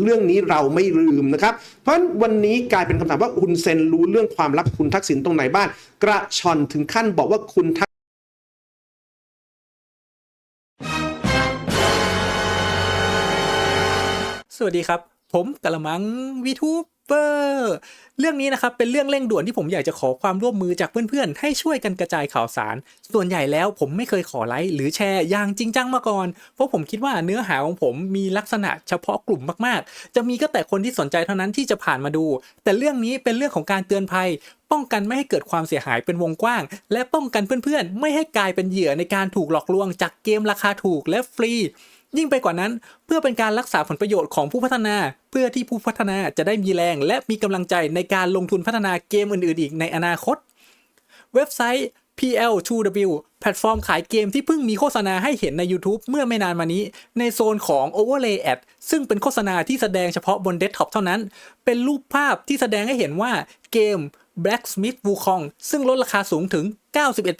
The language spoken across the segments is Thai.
เรื่องนี้เราไม่ลืมนะครับเพราะวันนี้กลายเป็นคำถามว่าฮุนเซนรู้เรื่องความลับคุณทักษิณตรงไหนบ้างกระชอนถึงขั้นบอกว่าคุณทักสวัสดีครับผมกะละมังวีทูเบอร์เรื่องนี้นะครับเป็นเรื่องเร่งด่วนที่ผมอยากจะขอความร่วมมือจากเพื่อนๆให้ช่วยกันกระจายข่าวสารส่วนใหญ่แล้วผมไม่เคยขอไลค์หรือแชร์อย่างจริงจังมาก่อนเพราะผมคิดว่าเนื้อหาของผมมีลักษณะเฉพาะกลุ่มมากๆจะมีก็แต่คนที่สนใจเท่านั้นที่จะผ่านมาดูแต่เรื่องนี้เป็นเรื่องของการเตือนภัยป้องกันไม่ให้เกิดความเสียหายเป็นวงกว้างและป้องกันเพื่อนๆไม่ให้กลายเป็นเหยื่อในการถูกหลอกลวงจากเกมราคาถูกและฟรียิ่งไปกว่านั้นเพื่อเป็นการรักษาผลประโยชน์ของผู้พัฒนาเพื่อที่ผู้พัฒนาจะได้มีแรงและมีกำลังใจในการลงทุนพัฒนาเกมอื่นๆอีกในอนาคตเว็บไซต์ PL2W แพลตฟอร์มขายเกมที่เพิ่งมีโฆษณาให้เห็นใน YouTube เมื่อไม่นานมานี้ในโซนของ Overlay Ad ซึ่งเป็นโฆษณาที่แสดงเฉพาะบนเดสก์ท็อปเท่านั้นเป็นรูปภาพที่แสดงให้เห็นว่าเกม Blacksmith Wukong ซึ่งลดราคาสูงถึง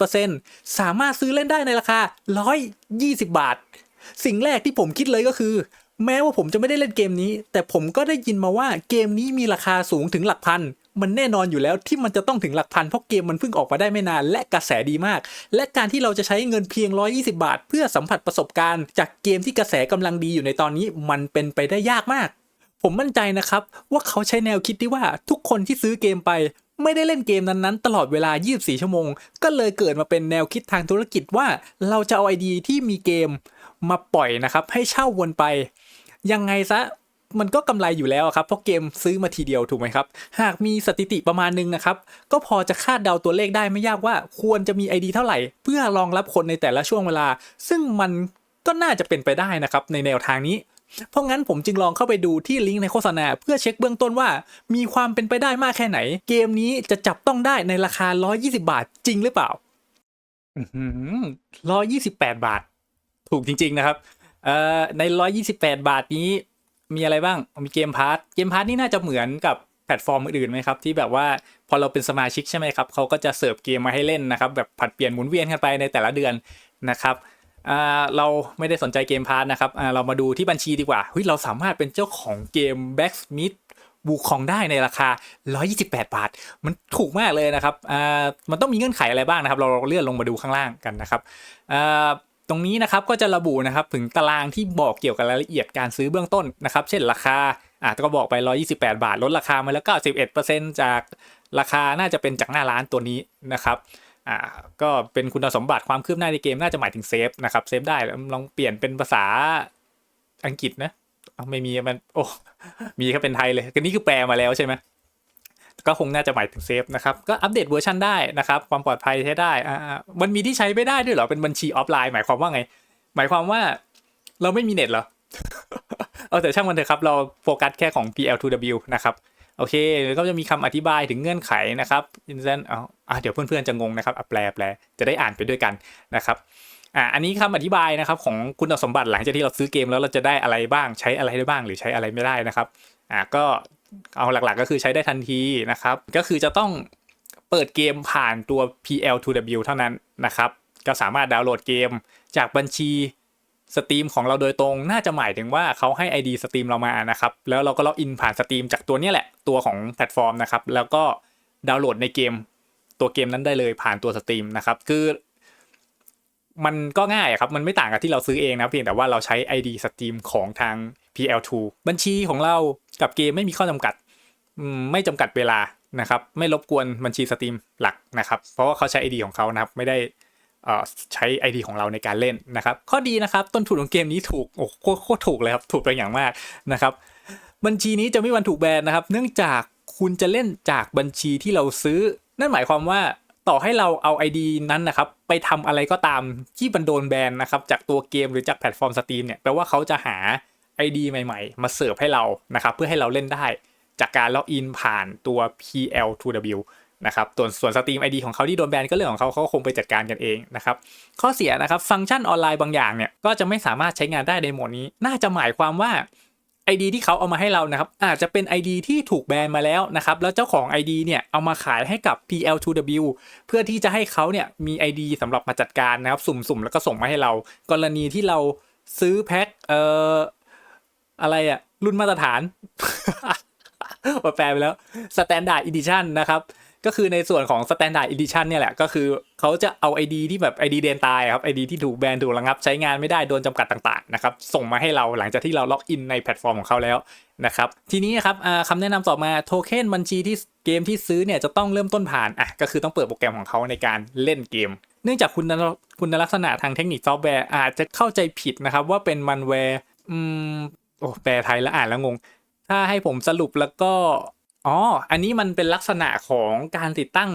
91% สามารถซื้อเล่นได้ในราคา 120 บาทสิ่งแรกที่ผมคิดเลยก็คือแม้ว่าผมจะไม่ได้เล่นเกมนี้แต่ผมก็ได้ยินมาว่าเกมนี้มีราคาสูงถึงหลักพันมันแน่นอนอยู่แล้วที่มันจะต้องถึงหลักพันเพราะเกมมันเพิ่งออกมาได้ไม่นานและกระแสดีมากและการที่เราจะใช้เงินเพียง120 บาทเพื่อสัมผัสประสบการณ์จากเกมที่กระแสกำลังดีอยู่ในตอนนี้มันเป็นไปได้ยากมากผมมั่นใจนะครับว่าเขาใช้แนวคิดที่ว่าทุกคนที่ซื้อเกมไปไม่ได้เล่นเกมนั้นๆตลอดเวลา24 ชั่วโมงก็เลยเกิดมาเป็นแนวคิดทางธุรกิจว่าเราจะเอาไอเดียที่มีเกมมาปล่อยนะครับให้เช่าวนไปยังไงซะมันก็กำไรอยู่แล้วครับเพราะเกมซื้อมาทีเดียวถูกไหมครับหากมีสถิติประมาณนึงนะครับก็พอจะคาดเดาตัวเลขได้ไม่ยากว่าควรจะมี ID เท่าไหร่เพื่อรองรับคนในแต่ละช่วงเวลาซึ่งมันก็น่าจะเป็นไปได้นะครับในแนวทางนี้เพราะงั้นผมจึงลองเข้าไปดูที่ลิงก์ในโฆษณาเพื่อเช็คเบื้องต้นว่ามีความเป็นไปได้มากแค่ไหนเกมนี้จะจับต้องได้ในราคา120 บาทจริงหรือเปล่า128 บาทถูกจริงๆนะครับใน128 บาทนี้มีอะไรบ้างมีเกมพาร์ทนี่น่าจะเหมือนกับแพลตฟอร์มอื่นๆไหมครับที่แบบว่าพอเราเป็นสมาชิกใช่ไหมครับเขาก็จะเสิร์ฟเกมมาให้เล่นนะครับแบบผัดเปลี่ยนหมุนเวียนกันไปในแต่ละเดือนนะครับเราไม่ได้สนใจเกมพาร์ทนะครับเรามาดูที่บัญชีดีกว่าเราสามารถเป็นเจ้าของเกม Blacksmith Wukong ได้ในราคา128 บาทมันถูกมากเลยนะครับมันต้องมีเงื่อนไขอะไรบ้างนะครับเราเลื่อนลงมาดูข้างล่างกันนะครับตรงนี้นะครับก็จะระบุนะครับถึงตารางที่บอกเกี่ยวกับรายละเอียดการซื้อเบื้องต้นนะครับเช่นราคาก็บอกไป128 บาทลดราคามาแล้ว 91% จากราคาน่าจะเป็นจากหน้าร้านตัวนี้นะครับก็เป็นคุณสมบัติความคืบหน้าในเกมน่าจะหมายถึงเซฟนะครับเซฟได้ลองเปลี่ยนเป็นภาษาอังกฤษนะไม่มีมันมีแค่เป็นไทยเลยก็นี่คือแปลมาแล้วใช่ไหมก็คงน่าจะหมายถึงเซฟนะครับก็อัปเดตเวอร์ชันได้นะครับความปลอดภัยใช้ได้มันมีที่ใช้ไม่ได้ด้วยเหรอเป็นบัญชีออฟไลน์หมายความว่าไงหมายความว่าเราไม่มีเน็ตเหรอ แต่ช่างมันเถอะครับเราโฟกัสแค่ของ PL2W นะครับโอเคก็จะมีคำอธิบายถึงเงื่อนไขนะครับเดี๋ยวเพื่อนๆจะงงนะครับแปลจะได้อ่านไปด้วยกันนะครับอันนี้คำอธิบายนะครับของคุณสมบัติหลังจากที่เราซื้อเกมแล้วเราจะได้อะไรบ้างใช้อะไรได้บ้างหรือใช้อะไรไม่ได้นะครับก็เอาหลักๆก็คือใช้ได้ทันทีนะครับก็คือจะต้องเปิดเกมผ่านตัว PL2W เท่านั้นนะครับก็สามารถดาวน์โหลดเกมจากบัญชีสตรีมของเราโดยตรงน่าจะหมายถึงว่าเขาให้ ID สตรีมเรามานะครับแล้วเราก็ล็อกอินผ่านสตรีมจากตัวนี้แหละตัวของแพลตฟอร์มนะครับแล้วก็ดาวน์โหลดในเกมตัวเกมนั้นได้เลยผ่านตัวสตรีมนะครับคือมันก็ง่ายครับมันไม่ต่างกับที่เราซื้อเองนะเพียงแต่ว่าเราใช้ ID สตรีมของทาง PL2 บัญชีของเรากับเกมไม่มีข้อจำกัดไม่จำกัดเวลานะครับไม่รบกวนบัญชีสตรีมหลักนะครับเพราะว่าเขาใช้ ID ของเขานะครับไม่ได้ใช้ ID ของเราในการเล่นนะครับข้อดีนะครับต้นทุนของเกมนี้ถูกโคตรถูกเลยครับถูกเป็นอย่างมากนะครับบัญชีนี้จะไม่มีวันถูกแบนนะครับเนื่องจากคุณจะเล่นจากบัญชีที่เราซื้อนั่นหมายความว่าต่อให้เราเอา ID นั้นนะครับไปทำอะไรก็ตามที่มันโดนแบนนะครับจากตัวเกมหรือจากแพลตฟอร์มสตรีมเนี่ยแปลว่าเขาจะหา ID ใหม่ๆมาเสิร์ฟให้เรานะครับเพื่อให้เราเล่นได้จากการล็อกอินผ่านตัว PL2W นะครับส่วนสตรีม ID ของเขาที่โดนแบนก็เรื่องของเขาคงไปจัดการกันเองนะครับข้อเสียนะครับฟังก์ชันออนไลน์บางอย่างเนี่ยก็จะไม่สามารถใช้งานได้ในโหมดนี้น่าจะหมายความว่า ID ที่เขาเอามาให้เรานะครับอาจจะเป็น ID ที่ถูกแบนมาแล้วนะครับแล้วเจ้าของ ID เนี่ยเอามาขายให้กับ PL2W เพื่อที่จะให้เขาเนี่ยมี ID สำหรับมาจัดการนะครับสุ่มแล้วก็ส่งมาให้เรากรณีที่เราซื้อแพ็คอะไร รุ่นมาตรฐาน มาแปลไปแล้ว Standard Edition นะครับก็คือในส่วนของ Standard Edition เนี่ยแหละก็คือเขาจะเอา ID ที่แบบ ID เดนตายครับ ID ที่ถูกแบนถูกระงับใช้งานไม่ได้โดนจำกัดต่างๆนะครับส่งมาให้เราหลังจากที่เราล็อกอินในแพลตฟอร์มของเขาแล้วนะครับทีนี้ครับคำแนะนำต่อมาโทเค็นบัญชีที่เกมที่ซื้อเนี่ยจะต้องเริ่มต้นผ่านก็คือต้องเปิดโปรแกรมของเขาในการเล่นเกมเนื่องจากคุณลักษณะทางเทคนิคซอฟต์แวร์อาจจะเข้าใจผิดนะครับว่าเป็นมันแวร์แปลไทยแล้วอ่านแล้วงงถ้าให้ผมสรุปแล้วก็อันนี้มันเป็นลักษณะของการติดตั้ง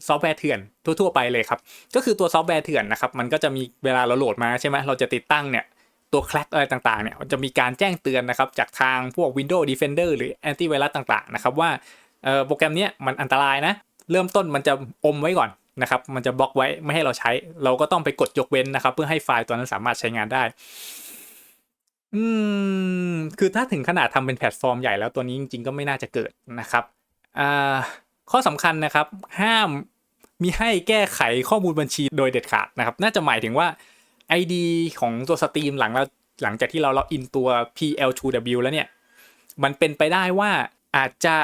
ซอฟต์แวร์เถื่อนทั่วๆไปเลยครับก็คือตัวซอฟต์แวร์เถื่อนนะครับมันก็จะมีเวลาเราโหลดมาใช่ไหมเราจะติดตั้งเนี่ยตัวแคลกอะไรต่างๆเนี่ยจะมีการแจ้งเตือนนะครับจากทางพวก Windows Defender หรือ Antivirus ต่างๆนะครับว่าโปรแกรมนี้มันอันตรายนะเริ่มต้นมันจะอมไว้ก่อนนะครับมันจะบล็อกไว้ไม่ให้เราใช้เราก็ต้องไปกดยกเว้นนะครับเพื่อให้ไฟล์ตัวนั้นสามารถใช้งานได้คือถ้าถึงขนาดทำเป็นแพลตฟอร์มใหญ่แล้วตัวนี้จริงๆก็ไม่น่าจะเกิดนะครับข้อสำคัญนะครับห้ามมีให้แก้ไขข้อมูลบัญชีโดยเด็ดขาดนะครับน่าจะหมายถึงว่า ID ของตัวสตรีมหลังจากที่เราล็อกอินตัว PL2W แล้วเนี่ยมันเป็นไปได้ว่าอาจจะ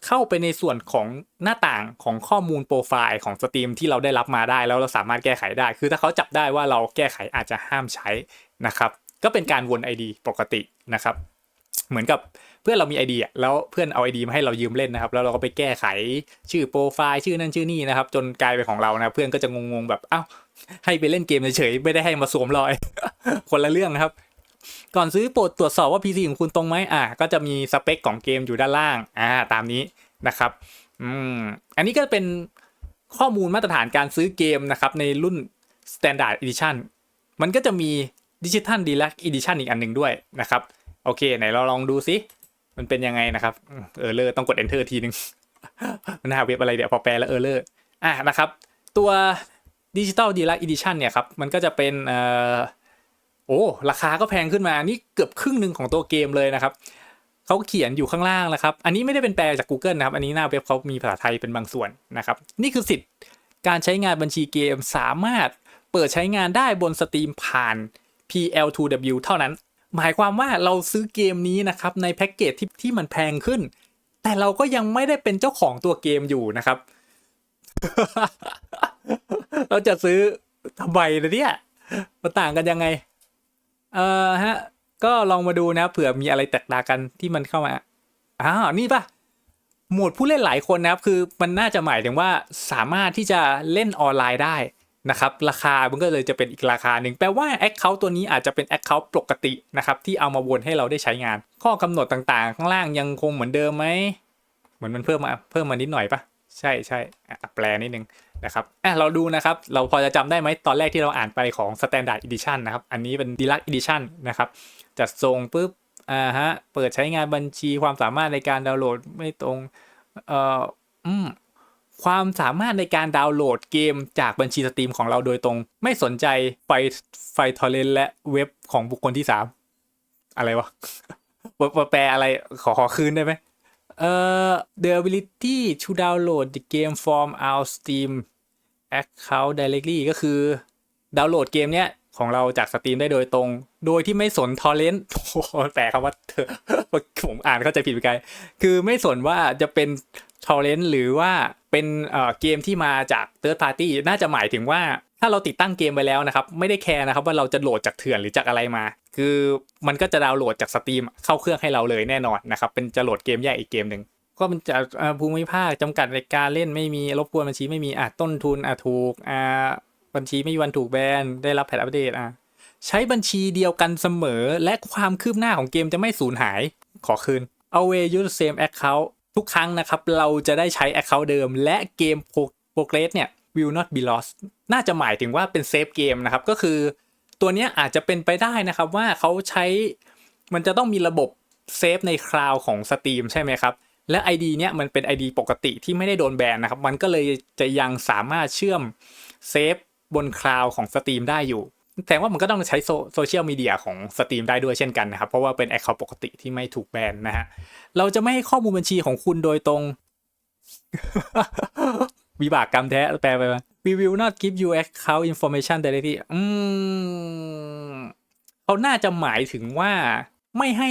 เข้าไปในส่วนของหน้าต่างของข้อมูลโปรไฟล์ของสตรีมที่เราได้รับมาได้แล้วเราสามารถแก้ไขได้คือถ้าเขาจับได้ว่าเราแก้ไขอาจจะห้ามใช้นะครับก็เป็นการวน ID ปกตินะครับเหมือนกับเพื่อนเรามี ID แล้วเพื่อนเอา ID มาให้เรายืมเล่นนะครับแล้วเราก็ไปแก้ไขชื่อโปรไฟล์ชื่อนั่นชื่อนี่นะครับจนกลายเป็นของเรานะเพื่อนก็จะงงๆแบบให้ไปเล่นเกมเฉยๆไม่ได้ให้มาสวมรอย คนละเรื่องนะครับก่อนซื้อโปรดตรวจสอบว่า PC ของคุณตรงไหมก็จะมีสเปคของเกมอยู่ด้านล่างตามนี้นะครับอันนี้ก็เป็นข้อมูลมาตรฐานการซื้อเกมนะครับในรุ่น Standard Edition มันก็จะมี Digital Deluxe Edition อีกอันหนึ่งด้วยนะครับโอเคไหนเราลองดูซิมันเป็นยังไงนะครับเลอต้องกด Enter ทีนึง มันหาเว็บอะไรเดี๋ยวพอแปลแล้วเลอนะครับตัว Digital Deluxe Edition เนี่ยครับมันก็จะเป็นราคาก็แพงขึ้นมานี่เกือบครึ่งหนึ่งของตัวเกมเลยนะครับเขาเขียนอยู่ข้างล่างนะครับอันนี้ไม่ได้เป็นแปลจาก Google นะครับอันนี้หน้าเว็บเขามีภาษาไทยเป็นบางส่วนนะครับนี่คือสิทธิ์การใช้งานบัญชีเกมสามารถเปิดใช้งานได้บนสตรีมผ่าน PL2W เท่านั้นหมายความว่าเราซื้อเกมนี้นะครับในแพ็กเกจที่มันแพงขึ้นแต่เราก็ยังไม่ได้เป็นเจ้าของตัวเกมอยู่นะครับ เราจะซื้อทำไมนะเนี่ยมันต่างกันยังไงก็ลองมาดูนะเผื่อมีอะไรแตกต่างกันที่มันเข้ามานี่ป่ะโหมดผู้เล่นหลายคนนะครับคือมันน่าจะหมายถึงว่าสามารถที่จะเล่นออนไลน์ได้นะครับราคามันก็เลยจะเป็นอีกราคาหนึ่งแปลว่า Account ตัวนี้อาจจะเป็น Account ปกตินะครับที่เอามาวนให้เราได้ใช้งานข้อกำหนดต่างๆข้างล่างยังคงเหมือนเดิมไหมเหมือนมันเพิ่มมานิดหน่อยป่ะใช่แปลนิดนึงนะครับเราดูนะครับเราพอจะจำได้ไหมตอนแรกที่เราอ่านไปของ Standard Edition นะครับอันนี้เป็น Deluxe Edition นะครับจัดส่งปุ๊บเปิดใช้งานบัญชีความสามารถในการดาวน์โหลดไม่ตรงความสามารถในการดาวน์โหลดเกมจากบัญชีสตรีมของเราโดยตรงไม่สนใจไฟทอร์เรนต์และเว็บของบุคคลที่3อะไรวะ แปลอะไรขอคืนได้ไหมthe ability to download the game from our Steam account directly ก็คือดาวน์โหลดเกมเนี้ยของเราจากสตรีมได้โดยตรงโดยที่ไม่สนทอร์เรนต์แปลคำว่าผมอ่านเข้าใจผิดไปไกลคือไม่สนว่าจะเป็นทอร์เรนต์หรือว่าเป็นเกมที่มาจาก third party น่าจะหมายถึงว่าถ้าเราติดตั้งเกมไปแล้วนะครับไม่ได้แคร์นะครับว่าเราจะโหลดจากเถื่อนหรือจากอะไรมาคือมันก็จะดาวน์โหลดจากสตรีมเข้าเครื่องให้เราเลยแน่นอนนะครับเป็นจะโหลดเกมแยกอีกเกมหนึ่งก็มันจะภูมิภาคจำกัดในการเล่นไม่มีรบกวนบัญชีไม่มีต้นทุนถูกบัญชีไม่มีวันถูกแบนได้รับแพทอัปเดตใช้บัญชีเดียวกันเสมอและความคืบหน้าของเกมจะไม่สูญหายขอคืน always use the same account ทุกครั้งนะครับเราจะได้ใช้ account เดิมและเกม progress เนี่ย will not be lost น่าจะหมายถึงว่าเป็นเซฟเกมนะครับก็คือตัวนี้อาจจะเป็นไปได้นะครับว่าเขาใช้มันจะต้องมีระบบเซฟในคลาวด์ของ Steam ใช่ไหมครับและ ID เนี่ยมันเป็น ID ปกติที่ไม่ได้โดนแบนนะครับมันก็เลยจะยังสามารถเชื่อมเซฟบนคลาวด์ของ Steam ได้อยู่แสดงว่ามันก็ต้องใช้โซเชียลมีเดียของ Steam ได้ด้วยเช่นกันนะครับเพราะว่าเป็น Account ปกติที่ไม่ถูกแบนนะฮะเราจะไม่ให้ข้อมูลบัญชีของคุณโดยตรง วิบากกรรมแท้แปลไปว่า we will not give you account information directly เขาน่าจะหมายถึงว่าไม่ให้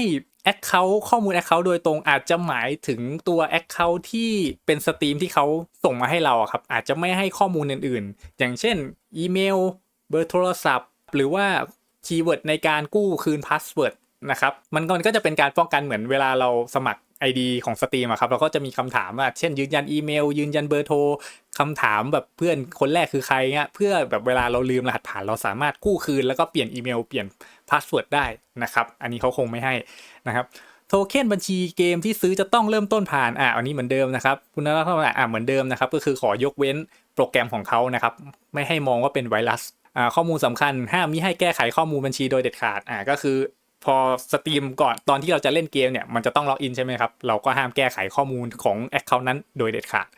Account ข้อมูล Account โดยตรงอาจจะหมายถึงตัว Account ที่เป็นสตรีมที่เขาส่งมาให้เราครับอาจจะไม่ให้ข้อมูลอื่นๆอย่างเช่นอีเมลเบอร์โทรศัพท์หรือว่าคีย์เวิร์ดในการกู้คืนพาสเวิร์ดนะครับมันก็จะเป็นการป้องกันเหมือนเวลาเราสมัคร ID ของสตรีมครับเราก็จะมีคำถามว่าเช่นยืนยันอีเมลยืนยันเบอร์โทรคำถามแบบเพื่อนคนแรกคือใครเงี้ยเพื่อแบบเวลาเราลืมรหัสผ่านเราสามารถกู้คืนแล้วก็เปลี่ยนอีเมลเปลี่ยนพาสเวิร์ดได้นะครับอันนี้เขาคงไม่ให้นะครับโทเค็นบัญชีเกมที่ซื้อจะต้องเริ่มต้นผ่านอันนี้เหมือนเดิมนะครับคุณลักษณะเหมือนเดิมนะครับก็คือขอยกเว้นโปรแกรมของเขานะครับไม่ให้มองว่าเป็นไวรัสข้อมูลสำคัญห้ามมิให้แก้ไขข้อมูลบัญชีโดยเด็ดขาดก็คือพอสตรีมก่อนตอนที่เราจะเล่นเกมเนี่ยมันจะต้องล็อกอินใช่ไหมครับเราก็ห้ามแก้ไขข้อมูลของ Account นั้นโดยเด็ดขาด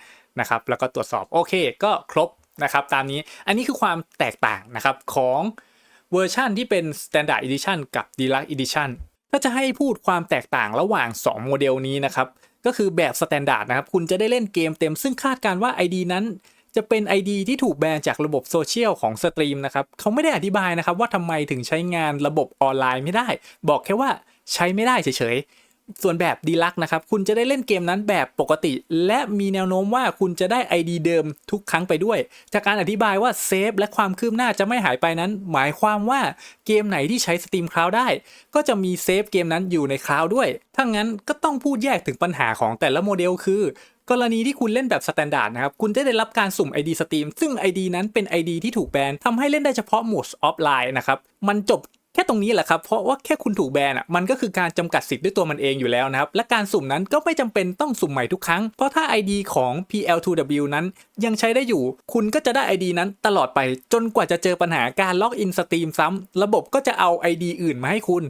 นะครับแล้วก็ตรวจสอบโอเคก็ครบนะครับตามนี้อันนี้คือความแตกต่างนะครับของเวอร์ชันที่เป็น Standard Edition กับ Deluxe Edition ถ้าจะให้พูดความแตกต่างระหว่าง2โมเดลนี้นะครับก็คือแบบ Standard นะครับคุณจะได้เล่นเกมเต็มซึ่งคาดการณ์ว่า ID นั้นจะเป็น ID ที่ถูกแบนจากระบบโซเชียลของสตรีมนะครับเขาไม่ได้อธิบายนะครับว่าทำไมถึงใช้งานระบบออนไลน์ไม่ได้บอกแค่ว่าใช้ไม่ได้เฉยๆส่วนแบบดีลักซ์นะครับคุณจะได้เล่นเกมนั้นแบบปกติและมีแนวโน้มว่าคุณจะได้ ID เดิมทุกครั้งไปด้วยจากการอธิบายว่าเซฟและความคืบหน้าจะไม่หายไปนั้นหมายความว่าเกมไหนที่ใช้สตรีมคลาวด์ได้ก็จะมีเซฟเกมนั้นอยู่ในคลาวด์ด้วยถ้างั้นก็ต้องพูดแยกถึงปัญหาของแต่ละโมเดลคือกรณีที่คุณเล่นแบบสแตนดาร์ดนะครับคุณจะได้รับการสุ่ม ID สตรีมซึ่ง ID นั้นเป็น ID ที่ถูกแบนทำให้เล่นได้เฉพาะโหมดออฟไลน์นะครับมันจบแค่ตรงนี้แหละครับเพราะว่าแค่คุณถูกแบนมันก็คือการจำกัดสิทธิ์ด้วยตัวมันเองอยู่แล้วนะครับและการสุ่มนั้นก็ไม่จำเป็นต้องสุ่มใหม่ทุกครั้งเพราะถ้า ID ของ PL2W นั้นยังใช้ได้อยู่คุณก็จะได้ ID นั้นตลอดไปจนกว่าจะเจอปัญหาการล็อกอินสตรีมซ้ำระบบก็จะเอา ID อื่นมาให้คุณ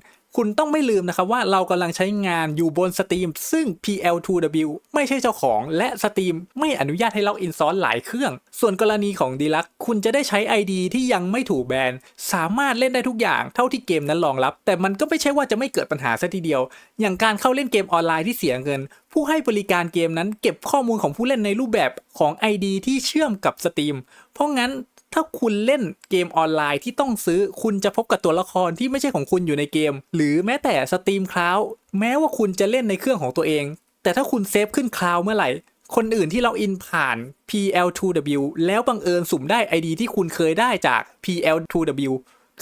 ต้องไม่ลืมนะครับว่าเรากำลังใช้งานอยู่บนสตรีมซึ่ง PL2W ไม่ใช่เจ้าของและสตรีมไม่อนุญาตให้ล็อกอินซ้อนหลายเครื่องส่วนกรณีของ Deluxe คุณจะได้ใช้ ID ที่ยังไม่ถูกแบนสามารถเล่นได้ทุกอย่างเท่าที่เกมนั้นรองรับแต่มันก็ไม่ใช่ว่าจะไม่เกิดปัญหาซะทีเดียวอย่างการเข้าเล่นเกมออนไลน์ที่เสียเงินผู้ให้บริการเกมนั้นเก็บข้อมูลของผู้เล่นในรูปแบบของ ID ที่เชื่อมกับสตรีมเพราะงั้นถ้าคุณเล่นเกมออนไลน์ที่ต้องซื้อคุณจะพบกับตัวละครที่ไม่ใช่ของคุณอยู่ในเกมหรือแม้แต่สตรีมคลาวด์แม้ว่าคุณจะเล่นในเครื่องของตัวเองแต่ถ้าคุณเซฟขึ้นคลาวด์เมื่อไหร่คนอื่นที่ล็อกอินผ่าน PL2W แล้วบังเอิญสุ่มได้ ID ที่คุณเคยได้จาก PL2W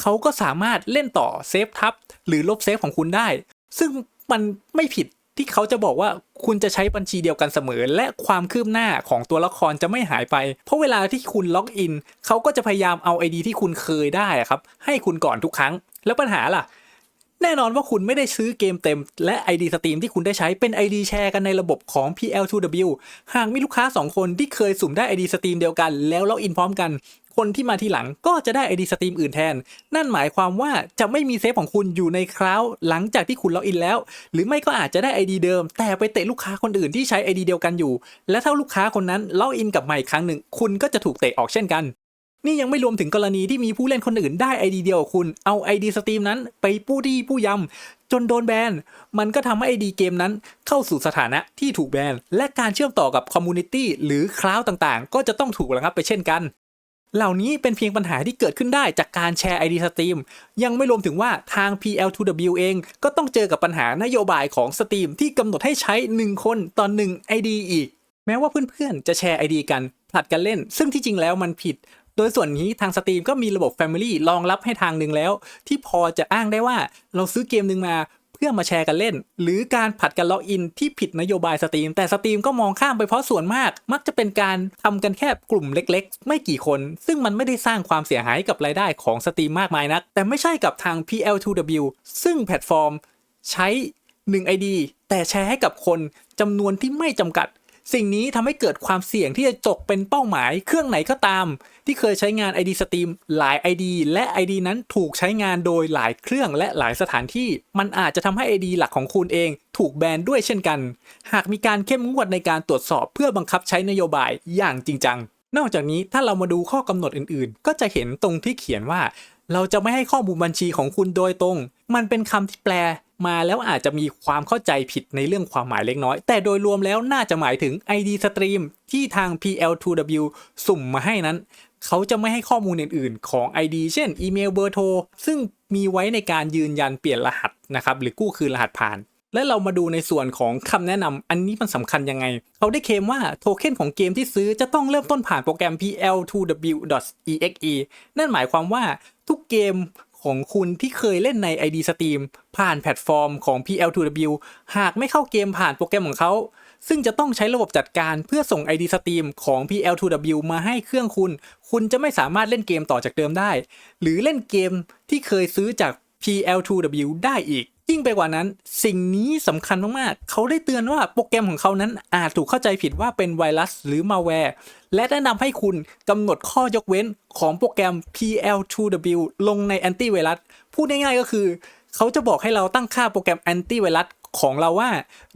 เขาก็สามารถเล่นต่อเซฟทับหรือลบเซฟของคุณได้ซึ่งมันไม่ผิดที่เขาจะบอกว่าคุณจะใช้บัญชีเดียวกันเสมอและความคืบหน้าของตัวละครจะไม่หายไปเพราะเวลาที่คุณล็อกอินเขาก็จะพยายามเอา ID ที่คุณเคยได้ครับให้คุณก่อนทุกครั้งแล้วปัญหาล่ะแน่นอนว่าคุณไม่ได้ซื้อเกมเต็มและ ID สตรีมที่คุณได้ใช้เป็น ID แชร์กันในระบบของ PL2W หากมีลูกค้า2คนที่เคยสุ่มได้ ID สตรีมเดียวกันแล้วล็อกอินพร้อมกันคนที่มาทีหลังก็จะได้ ID สตรีมอื่นแทนนั่นหมายความว่าจะไม่มีเซฟของคุณอยู่ในคลาวด์หลังจากที่คุณล็อกอินแล้วหรือไม่ก็อาจจะได้ ID เดิมแต่ไปเตะลูกค้าคนอื่นที่ใช้ ID เดียวกันอยู่และถ้าลูกค้าคนนั้นล็อกอินกลับมาอีกครั้งหนึ่งคุณก็จะถูกเตะออกเช่นกันนี่ยังไม่รวมถึงกรณีที่มีผู้เล่นคนอื่นได้ ID เดียวกับคุณเอา ID สตรีมนั้นไปปู้ยำจนโดนแบนมันก็ทำให้ ID เกมนั้นเข้าสู่สถานะที่ถูกแบนและการเชื่อมต่อกับคอมมูนิตี้หรือคลาวด์ต่างๆก็จะต้องถูกระงับไปเช่นกันเหล่านี้เป็นเพียงปัญหาที่เกิดขึ้นได้จากการแชร์ ID สตรีมยังไม่รวมถึงว่าทาง PL2W เองก็ต้องเจอกับปัญหานโยบายของสตรีมที่กำหนดให้ใช้1คนต่อ1 ID อีกแม้ว่าเพื่อนๆจะแชร์ ID กันผลัดกันเล่นซึ่งที่จริงแล้วมันผิดโดยส่วนนี้ทางสตรีมก็มีระบบ Family รองรับให้ทางหนึ่งแล้วที่พอจะอ้างได้ว่าเราซื้อเกมนึงมาเพื่อมาแชร์กันเล่นหรือการผัดกันล็อกอินที่ผิดนโยบายสตรีมแต่สตรีมก็มองข้ามไปเพราะส่วนมากมักจะเป็นการทำกันแค่กลุ่มเล็กๆไม่กี่คนซึ่งมันไม่ได้สร้างความเสียหายกับรายได้ของสตรีมมากมายนักแต่ไม่ใช่กับทาง PL2W ซึ่งแพลตฟอร์มใช้1 ID แต่แชร์ให้กับคนจำนวนที่ไม่จำกัดสิ่งนี้ทำให้เกิดความเสี่ยงที่จะตกเป็นเป้าหมายเครื่องไหนก็ตามที่เคยใช้งาน ID สตรีมหลาย ID และ ID นั้นถูกใช้งานโดยหลายเครื่องและหลายสถานที่มันอาจจะทำให้ ID หลักของคุณเองถูกแบนด้วยเช่นกันหากมีการเข้มงวดในการตรวจสอบเพื่อบังคับใช้นโยบายอย่างจริงจังนอกจากนี้ถ้าเรามาดูข้อกำหนดอื่นๆก็จะเห็นตรงที่เขียนว่าเราจะไม่ให้ข้อมูลบัญชีของคุณโดยตรงมันเป็นคำที่แปลมาแล้วอาจจะมีความเข้าใจผิดในเรื่องความหมายเล็กน้อยแต่โดยรวมแล้วน่าจะหมายถึง ID สตรีมที่ทาง PL2W สุ่มมาให้นั้นเขาจะไม่ให้ข้อมูลอื่นๆของ ID เช่นอีเมลเบอร์โทรซึ่งมีไว้ในการยืนยันเปลี่ยนรหัสนะครับหรือกู้คืนรหัสผ่าน และเรามาดูในส่วนของคำแนะนำอันนี้มันสำคัญยังไงเขาได้เคลมว่าโทเค็นของเกมที่ซื้อจะต้องเริ่มต้นผ่านโปรแกรม pl2w.exe นั่นหมายความว่าทุกเกมของคุณที่เคยเล่นใน ID Steam ผ่านแพลตฟอร์มของ pl2w หากไม่เข้าเกมผ่านโปรแกรมของเขาซึ่งจะต้องใช้ระบบจัดการเพื่อส่ง ID Steam ของ pl2w มาให้เครื่องคุณจะไม่สามารถเล่นเกมต่อจากเดิมได้หรือเล่นเกมที่เคยซื้อจาก pl2w ได้อีกยิ่งไปกว่านั้นสิ่งนี้สำคัญมากๆเขาได้เตือนว่าโปรแกรมของเขานั้นอาจถูกเข้าใจผิดว่าเป็นไวรัสหรือมาแวร์และแนะนำให้คุณกำหนดข้อยกเว้นของโปรแกรม pl2w ลงในแอนตี้ไวรัสพูดง่ายๆก็คือเขาจะบอกให้เราตั้งค่าโปรแกรมแอนตี้ไวรัสของเราว่า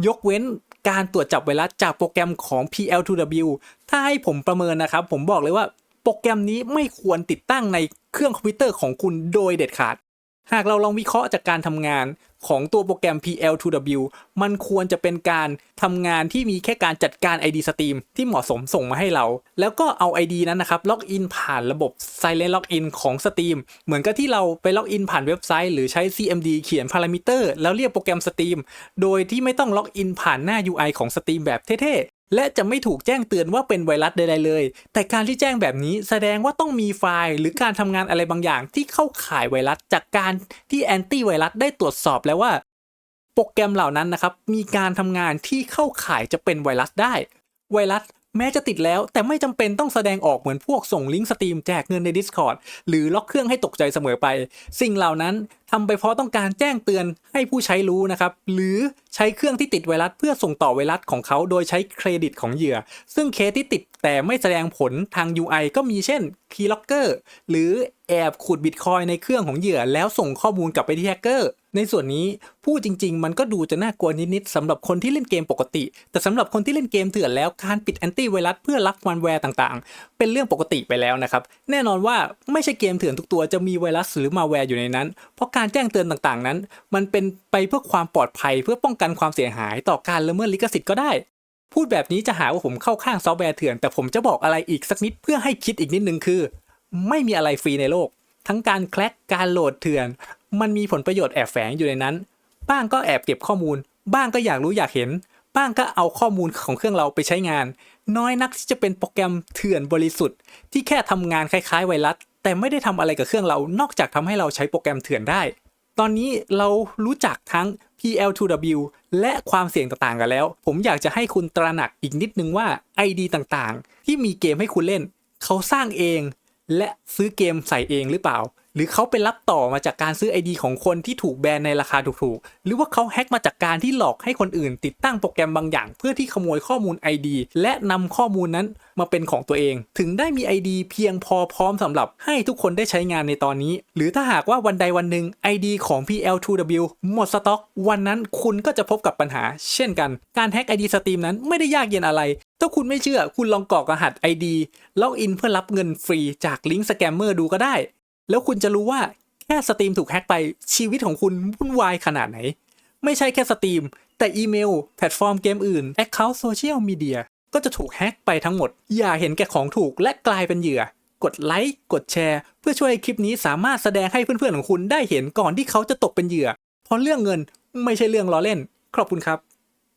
ยกเว้นการตรวจจับไวรัสจากโปรแกรมของ pl2w ถ้าให้ผมประเมินนะครับผมบอกเลยว่าโปรแกรมนี้ไม่ควรติดตั้งในเครื่องคอมพิวเตอร์ของคุณโดยเด็ดขาดหากเราลองวิเคราะห์จากการทำงานของตัวโปรแกรม pl2w มันควรจะเป็นการทำงานที่มีแค่การจัดการ ID Steam ที่เหมาะสมส่งมาให้เราแล้วก็เอา ID นั้นนะครับล็อกอินผ่านระบบ Silent Login ของ Steam เหมือนกับที่เราไปล็อกอินผ่านเว็บไซต์หรือใช้ CMD เขียนพารามิเตอร์แล้วเรียกโปรแกรม Steam โดยที่ไม่ต้องล็อกอินผ่านหน้า UI ของ Steam แบบเท่ๆและจะไม่ถูกแจ้งเตือนว่าเป็นไวรัสใดๆเลยแต่การที่แจ้งแบบนี้แสดงว่าต้องมีไฟล์หรือการทำงานอะไรบางอย่างที่เข้าข่ายไวรัสจากการที่แอนตี้ไวรัสได้ตรวจสอบแล้วว่าโปรแกรมเหล่านั้นนะครับมีการทำงานที่เข้าข่ายจะเป็นไวรัสได้ไวรัสแม้จะติดแล้วแต่ไม่จำเป็นต้องแสดงออกเหมือนพวกส่งลิงก์สตรีมแจกเงินใน Discord หรือล็อกเครื่องให้ตกใจเสมอไปสิ่งเหล่านั้นทำไปเพราะต้องการแจ้งเตือนให้ผู้ใช้รู้นะครับหรือใช้เครื่องที่ติดไวรัสเพื่อส่งต่อไวรัสของเขาโดยใช้เครดิตของเหยื่อซึ่งเคสที่ติดแต่ไม่แสดงผลทาง UI ก็มีเช่น Keylogger หรือแอบขุดบิตคอยในเครื่องของเหยื่อแล้วส่งข้อมูลกลับไปที่แฮกเกอร์ในส่วนนี้พูดจริงๆมันก็ดูจะน่ากลัวนิดๆสำหรับคนที่เล่นเกมปกติแต่สำหรับคนที่เล่นเกมเถื่อนแล้วการปิดแอนตี้ไวรัสเพื่อรับมันแวร์ต่างๆเป็นเรื่องปกติไปแล้วนะครับแน่นอนว่าไม่ใช่เกมเถื่อนทุกตัวจะมีไวรัสหรือมาแวร์อยู่ในนั้นเพราะการแจ้งเตือนต่างๆนั้นมันเป็นไปเพื่อความปลอดภัยเพื่อป้องกันความเสียหายต่อการละเมิดลิขสิทธิ์ก็ได้พูดแบบนี้จะหาว่าผมเข้าข้างซอฟต์แวร์เถื่อนแต่ผมจะบอกอะไรอีกสักนิดเพื่อให้คิดอีกนิดนึงคือไม่มีอะไรฟรีในโลกทั้งการแคร็กการโหลดเถื่อนมันมีผลประโยชน์แอบแฝงอยู่ในนั้นบ้างก็แอบเก็บข้อมูลบ้างก็อยากรู้อยากเห็นบ้างก็เอาข้อมูลของเครื่องเราไปใช้งานน้อยนักที่จะเป็นโปรแกรมเถื่อนบริสุทธิ์ที่แค่ทำงานคล้ายๆไวรัสแต่ไม่ได้ทำอะไรกับเครื่องเรานอกจากทำให้เราใช้โปรแกรมเถื่อนได้ตอนนี้เรารู้จักทั้ง pl2w และความเสี่ยงต่างๆกันแล้วผมอยากจะให้คุณตระหนักอีกนิดนึงว่า ID ต่างๆที่มีเกมให้คุณเล่นเขาสร้างเองและซื้อเกมใส่เองหรือเปล่าหรือเขาไปรับต่อมาจากการซื้อ ID ของคนที่ถูกแบนในราคาถูกๆหรือว่าเขาแฮ็กมาจากการที่หลอกให้คนอื่นติดตั้งโปรแกรมบางอย่างเพื่อที่ขโมยข้อมูล ID และนำข้อมูลนั้นมาเป็นของตัวเองถึงได้มี ID เพียงพอพร้อมสำหรับให้ทุกคนได้ใช้งานในตอนนี้หรือถ้าหากว่าวันใดวันหนึ่ง ID ของ pl2w หมดสต็อกวันนั้นคุณก็จะพบกับปัญหาเช่นกันการแฮ็ก ID Steam นั้นไม่ได้ยากเย็นอะไรถ้าคุณไม่เชื่อคุณลองกรอกรหัส ID ล็อกอินเพื่อรับเงินฟรีจากลิงก์สแกมเมอร์ดูก็ได้แล้วคุณจะรู้ว่าแค่สตรีมถูกแฮ็กไปชีวิตของคุณวุ่นวายขนาดไหนไม่ใช่แค่สตรีมแต่อีเมลแพลตฟอร์มเกมอื่น Account Social Media ก็จะถูกแฮ็กไปทั้งหมดอย่าเห็นแก่ของถูกและกลายเป็นเหยื่อกดไลค์กดแชร์เพื่อช่วยให้คลิปนี้สามารถแสดงให้เพื่อนๆของคุณได้เห็นก่อนที่เขาจะตกเป็นเหยื่อเพราะเรื่องเงินไม่ใช่เรื่องล้อเล่นขอบคุณครับ